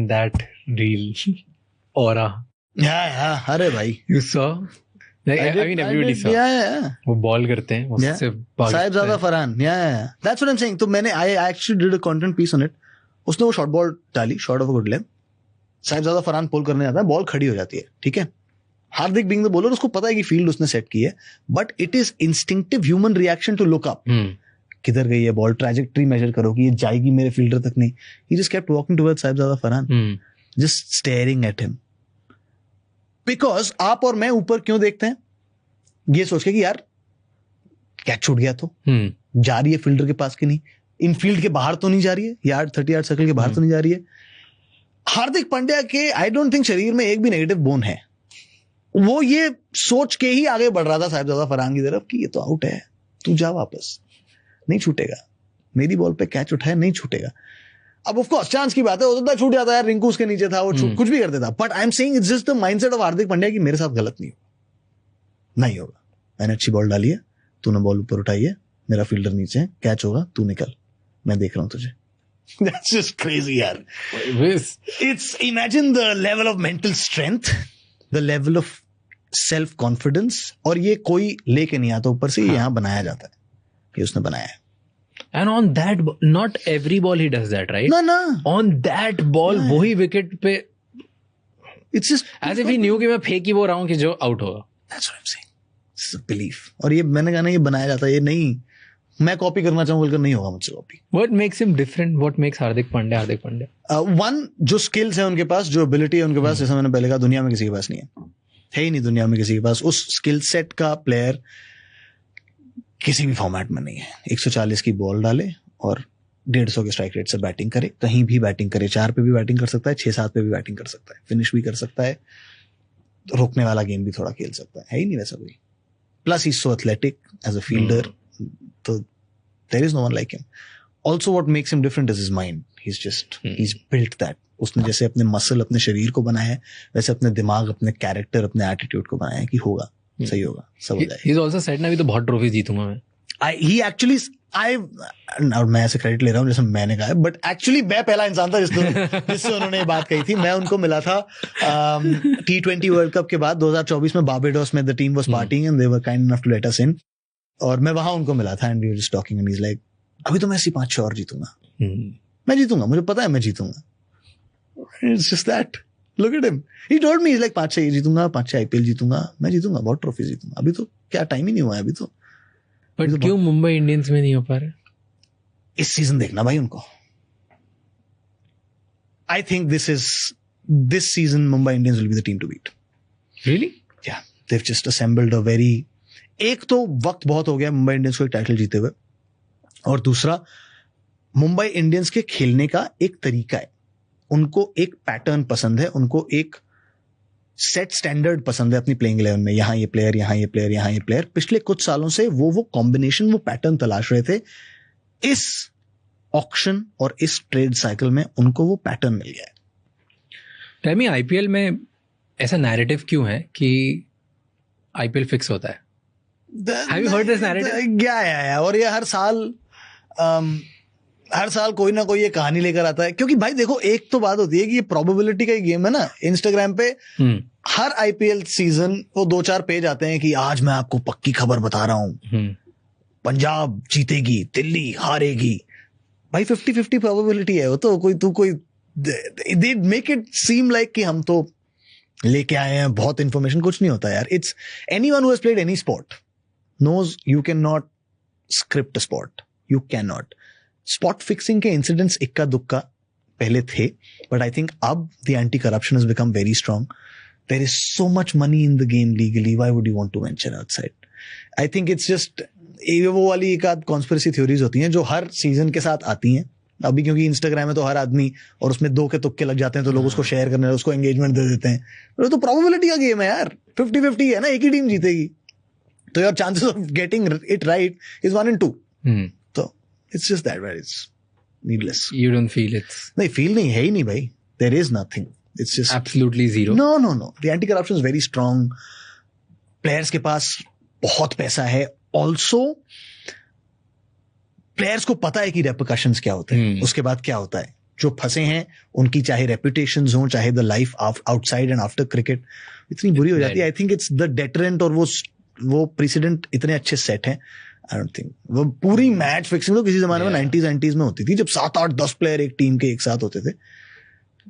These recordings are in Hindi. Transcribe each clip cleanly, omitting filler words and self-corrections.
That reel aura. Yeah, अरे भाई You saw? Like, I mean, everybody saw. Yeah. वो बॉल करते हैं उससे Sahibzada Farhan. Yeah. That's what I'm saying. तो मैंने I actually did a content piece on it. उसने वो शॉर्ट बॉल डाली, short of a good length. Sahibzada Farhan pull करने जाता है, बॉल खड़ी हो जाती है, ठीक है. हार्दिक बीइंग द बॉलर उसको पता है कि फील्ड उसने सेट की है, but it is instinctive human reaction to look up. किधर गई है बॉल, ट्रैजेक्टरी मेजर करो कि ये जाएगी मेरे फील्डर तक नहीं. He just kept walking towards Sahibzada Farhan, just staring at him. Because आप और मैं ऊपर क्यों देखते हैं, ये सोच के कि यार कैच छूट गया तो जा रही है फील्डर के पास कि नहीं, इन फील्ड के बाहर तो नहीं जा रही है, यार्ड 30 यार्ड सर्कल के बाहर तो नहीं जा रही है. हार्दिक पांड्या के आई डोंट थिंक शरीर में एक भी नेगेटिव बोन है. वो ये सोच के ही आगे बढ़ रहा था साहिबजादा फरहान की तरफ कि ये तो आउट है, तू जा वापस, नहीं छूटेगा, मेरी बॉल पे कैच उठाया नहीं छूटेगा. अब ऑफ कोर्स चांस की बात है, हो सकता है छूट जाता है, रिंकू उसके नीचे था, वो कुछ भी कर देता. But I am saying it's just the mindset of Hardik Pandya कि मेरे साथ गलत नहीं होगा. मैंने अच्छी बॉल डाली है, तूने बॉल ऊपर उठाई है, मेरा फील्डर नीचे है, कैच होगा, तू निकल, मैं देख रहा हूं तुझे. That's just crazy यार. It's imagine the level of mental strength, the level of self confidence. और ये कोई लेके नहीं आता ऊपर से, यहाँ बनाया जाता है, ये उसने बनाया है. And on that, not every ball he does that, right? No. On that ball, वही विकेट पे, it's just as if he knew कि मैं फेंक ही वो रहा हूँ कि जो आउट होगा. That's what I'm saying. It's a belief. और ये मैंने कहा ना, ये बनाया जाता है, ये नहीं मैं कॉपी करना चाहूँ बोलकर नहीं होगा मुझसे copy. What makes him different? What makes Hardik Pandya Hardik Pandya? One, जो स्किल्स है उनके पास, जो एबिलिटी है उनके पास, जैसा मैंने पहले कहा, दुनिया में किसी के पास नहीं है ही नहीं दुनिया में किसी के पास. उस स्किल सेट का प्लेयर किसी भी फॉर्मेट में नहीं है. 140 की बॉल डाले और 150 के स्ट्राइक रेट से बैटिंग करे, कहीं भी बैटिंग करे, 4 पे भी बैटिंग कर सकता है, 6-7 पे भी बैटिंग कर सकता है, फिनिश भी कर सकता है, रोकने वाला गेम भी थोड़ा खेल सकता है ही नहीं वैसा कोई. Plus he is so athletic as a fielder, तो there is no one like him. Also what makes him different is his mind. he's built that. उसने जैसे अपने मसल, अपने शरीर को बनाया है, वैसे अपने दिमाग, अपने कैरेक्टर, अपने एटीट्यूड को बनाया है कि होगा, सही होगा, सब हो जाएगा. He's also said ना, अभी तो बहुत ट्रॉफी जीतूंगा मैं. He actually, और मैं ऐसे क्रेडिट ले रहा हूँ जैसे मैंने कहा है, बट एक्चुअली मैं पहला इंसान था जिससे उन्होंने ये बात कही थी. मैं उनको मिला था T20 वर्ल्ड कप के बाद 2024 में बारबेडोस में. The team was partying and they were kind enough to let us in, और मैं वहां उनको मिला था and we were just talking and he is like, अभी तो मैं ऐसी 5-6 और जीतूंगा, मैं जीतूंगा, मुझे पता है मैं जीतूंगा. It's just that. Look at him, he told me, is like 5-6 ये जीतूंगा, 5-6 IPL जीतूंगा, मैं जीतूंगा, बहुत ट्रॉफी जीतूंगा. अभी तो क्या टाइम ही नहीं हुआ है अभी तो. बट क्यों मुंबई इंडियंस में नहीं हो पा रहे? इस सीजन देखना भाई उनको. I think this season Mumbai Indians will be the team to beat. Really? Yeah, they have just assembled a very, एक तो वक्त बहुत हो गया मुंबई इंडियंस को एक टाइटल जीते हुए, और दूसरा मुंबई इंडियंस के खेलने का एक तरीका है. उनको एक पैटर्न पसंद है, उनको एक सेट स्टैंडर्ड पसंद है अपनी प्लेइंग 11 में. यहां ये प्लेयर, यहां ये प्लेयर, यहां ये प्लेयर. पिछले कुछ सालों से वो कॉम्बिनेशन, वो पैटर्न तलाश रहे थे. इस ऑक्शन और इस ट्रेड साइकिल में उनको वो पैटर्न मिल गया है. टेमी, IPL में ऐसा नैरेटिव क्यों है कि IPL फिक्स होता है? Have you heard this narrative? या, और ये हर साल कोई ना कोई ये कहानी लेकर आता है. क्योंकि भाई देखो, एक तो बात होती है कि ये प्रोबेबिलिटी का ही गेम है ना. इंस्टाग्राम पे हर IPL सीजन वो 2-4 पेज आते हैं कि आज मैं आपको पक्की खबर बता रहा हूं, पंजाब जीतेगी, दिल्ली हारेगी. भाई 50-50 प्रोबेबिलिटी है वो तो. कोई they make it seem like कि हम तो लेके आए हैं बहुत इंफॉर्मेशन. कुछ नहीं होता यार. It's anyone who has played any sport knows you cannot script a sport. You cannot. Spot fixing के incidents इक्का दुक्का पहले थे, but I think अब the anti-corruption has become very strong. There is so much money in the game legally. Why would you want to venture outside? I think it's just वो वाली एक आध conspiracy theories होती हैं जो हर सीजन के साथ आती हैं. अभी क्योंकि इंस्टाग्राम है तो हर आदमी, और उसमें 2 के तुक्के लग जाते हैं तो लोग उसको शेयर करने, उसको एंगेजमेंट दे देते हैं. तो प्रोबेबिलिटी का गेम है यार. 50-50 है ना, एक ही टीम जीतेगी. So your chances of getting it right is 1 in 2. So it's just that, right? It's needless. You don't feel it? नहीं, feel नहीं है ही नहीं भाई. There is nothing. It's just absolutely zero. No. The anti-corruption is very strong. Players के पास बहुत पैसा है. Also, players को पता है कि repercussions क्या होते हैं, उसके बाद क्या होता है. जो फंसे हैं उनकी चाहे रेपुटेशंस हो, चाहे the life outside and after cricket इतनी बुरी हो जाती है. I think it's the deterrent, और वो प्रेसिडेंट इतने अच्छे सेट हैं. आई डोंट थिंक वो पूरी मैच फिक्सिंग तो किसी जमाने में 90s में होती थी, जब 7-8-10 प्लेयर एक टीम के एक साथ होते थे.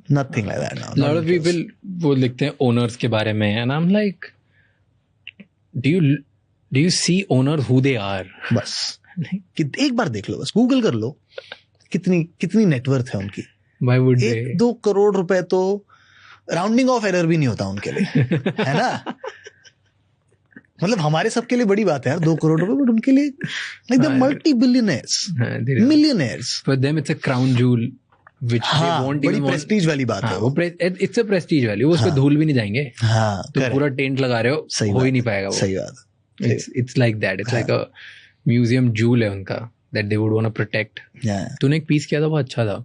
Nothing like that now. Lot of people वो लिखते हैं owners के बारे में, and I'm like, do you see owners who they are? बस एक बार देख लो, बस गूगल कर लो कितनी नेटवर्थ है उनकी. Why would 1-2 करोड़ रुपए तो राउंडिंग ऑफ एरर भी नहीं होता उनके लिए, है ना. मतलब हमारे सबके लिए बड़ी बात है यार 2 करोड़ रुपए, बट उनके लिए like the multi-billionaires, millionaires. For them it's a crown jewel which they won't बड़ी even want. प्रेस्टीज वाली बात है वो. It's a prestige value. उस पे धूल भी नहीं जाएंगे. हाँ, तो पूरा टेंट लगा रहे हो, हो ही नहीं पाएगा वो. सही बात. It's like that. It's like a museum jewel है उनका that they would want to protect. तूने एक पीस किया था, वो अच्छा था.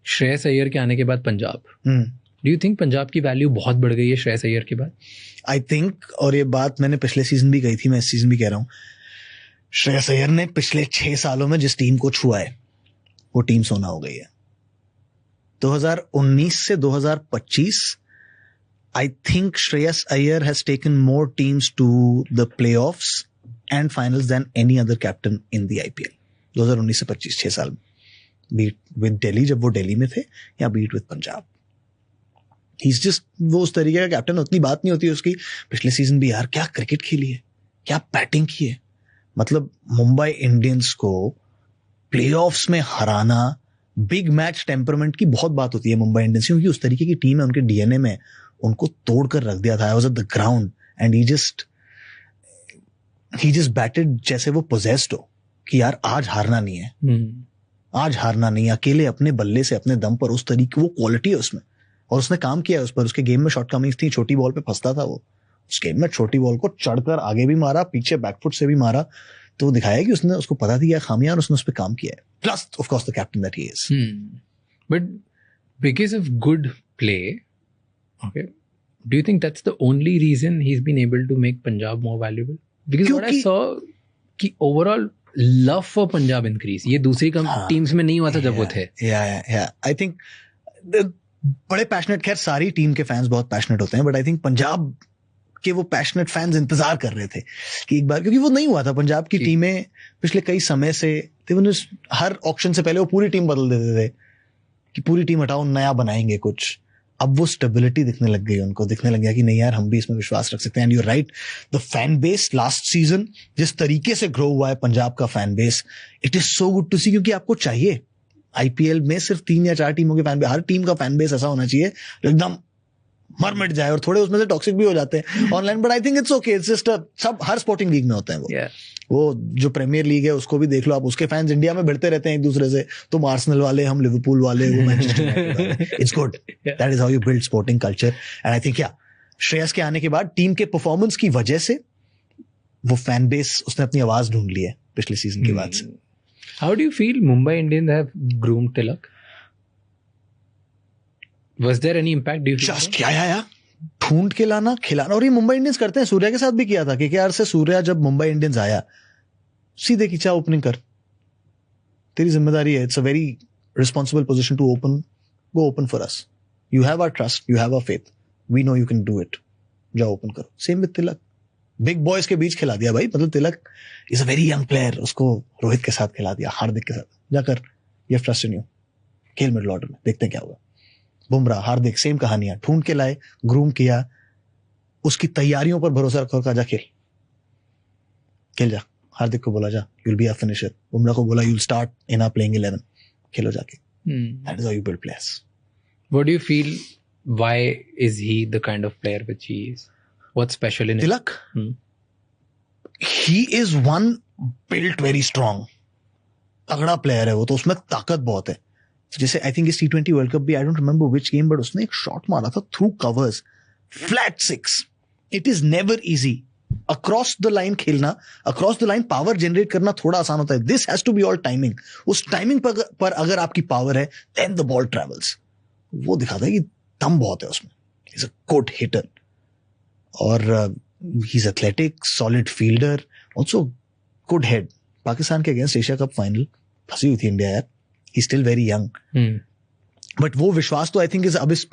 श्रेयस अय्यर के आने के बाद Punjab. Do you think Punjab की वैल्यू बहुत बढ़ गई है श्रेयस अय्यर के बाद? आई थिंक, और ये बात मैंने पिछले सीजन भी कही थी, मैं इस सीजन भी कह रहा हूँ, श्रेयस अय्यर ने पिछले 6 सालों में जिस टीम को छुआ है वो टीम सोना हो गई है. 2019 से 2025 I think Shreyas Iyer has taken more teams to the playoffs and finals than any other captain in the IPL. 2019 से 25 6 साल में, बीट विद दिल्ली जब वो दिल्ली में थे, या beat with Punjab. He's just वो उस तरीके का कैप्टन, उतनी बात नहीं होती उसकी. पिछले सीजन भी यार क्या क्रिकेट खेली है, क्या बैटिंग की है. मतलब मुंबई इंडियंस को प्लेऑफ्स में हराना, बिग मैच टेम्परमेंट की बहुत बात होती है मुंबई इंडियंस, क्योंकि उस तरीके की टीम है, उनके डीएनए में, उनको तोड़कर रख दिया था. I was at the ground and he just batted जैसे वो पोजेस्ड हो कि यार आज हारना नहीं है, आज हारना नहीं, अकेले अपने बल्ले से अपने दम पर. उस तरीके, वो क्वालिटी है उसमें, और उसने काम किया उस पर. उसके गेम में शॉर्ट कमिंग्स थी, छोटी बॉल पे फंसता था वो. उस गेम में छोटी बॉल को चढ़कर आगे भी मारा, पीछे बैकफुट से भी मारा. तो वो दिखाया कि उसको पता थी क्या खामियां, और उसने उस पर काम किया है. Plus of course the captain that he is. But because of good play, okay, do you think that's the only reason he is been able to make Punjab more valuable? Because what I saw कि overall love for Punjab increase, ये दूसरी टीम्स में नहीं हुआ था जब वो थे. आई थिंक बड़े पैशनेट, खैर सारी टीम के फैंस बहुत पैशनेट होते हैं, बट आई थिंक पंजाब के वो पैशनेट फैंस इंतजार कर रहे थे कि एक बार, क्योंकि वो नहीं हुआ था. पंजाब की टीमें पिछले कई समय से, हर ऑक्शन से पहले वो पूरी टीम बदल देते थे कि पूरी टीम हटाओ, नया बनाएंगे कुछ. अब वो स्टेबिलिटी दिखने लग गई, उनको दिखने लग गया कि नहीं यार हम भी इसमें विश्वास रख सकते हैं. And you right, the fan base last season जिस तरीके से ग्रो हुआ है पंजाब का fan base, it is so good to see. क्योंकि आपको चाहिए आईपीएल में सिर्फ 3 या 4 टीमों के फैन बेस, हर टीम का फैन बेस ऐसा होना चाहिए एकदम मर मिट जाए, और थोड़े उसमें से टॉक्सिक भी हो जाते हैं online, but I think it's okay. It's just सब हर स्पोर्टिंग लीग में होते हैं वो जो प्रीमियर लीग है उसको भी देख लो आप, उसके फैंस इंडिया में भिड़ते रहते हैं एक दूसरे से. तुम आर्सेनल वाले, हम लिवरपूल वाले, वो Manchester United. It's good, that is how you build sporting culture. And I think Shreyas के आने के बाद टीम के परफॉर्मेंस की वजह से वो फैन बेस, उसने अपनी आवाज ढूंढ ली है पिछले सीजन के बाद से. How do you feel Mumbai Indians have groomed Tilak? Was there any impact? Do you feel just या ढूंढ के लाना, खिलाना, और ये मुंबई इंडियंस करते हैं. सूर्या के साथ भी किया था. केकेआर से सूर्या जब मुंबई इंडियंस आया, सीधे खींचा, ओपनिंग कर, तेरी जिम्मेदारी है. It's a very responsible position to open, go open for us, you have our trust, you have our faith, we know you can do it, जाओ ओपन करो. Same with Tilak, big boys के बीच खिला दिया भाई. मतलब Tilak is a very young player, उसको रोहित के साथ खिला दिया, हार्दिक के साथ, जाकर ये ट्रस्ट इन यू, खेल मिडिल ऑर्डर में, देखते हैं क्या होगा. बुमराह, हार्दिक, सेम कहानियां, ढूंढ के लाए, ग्रूम किया, उसकी तैयारियों पर भरोसा रखो, कहा जा खेल जा. हार्दिक को बोला जा, you'll be a finisher. Bumrah को बोला you'll start in our playing 11, खेलो जाके. That is how you build players. What do you feel, why is he the kind of player which he is? What's special in Tilak? He is one built very strong. तगड़ा प्लेयर है वो, तो उसमें ताकत बहुत है. जैसे आई थिंक इस T20 वर्ल्ड कप भी, I don't remember which game, but उसने एक शॉट मारा था through covers, flat 6. It is never easy. Across the line खेलना, across the line power generate करना थोड़ा आसान होता है. This has to be all timing. उस टाइमिंग पर अगर आपकी पावर है, देन द बॉल ट्रेवल्स. वो दिखाता है कि दम बहुत है उसमें. He is a good hitter, और he is athletic, solid fielder, also good head. Pakistan के अगेंस्ट एशिया कप फाइनल फंसी हुई थी इंडिया यार. He's still very young. But वो विश्वास तो आई थिंक इज अब इस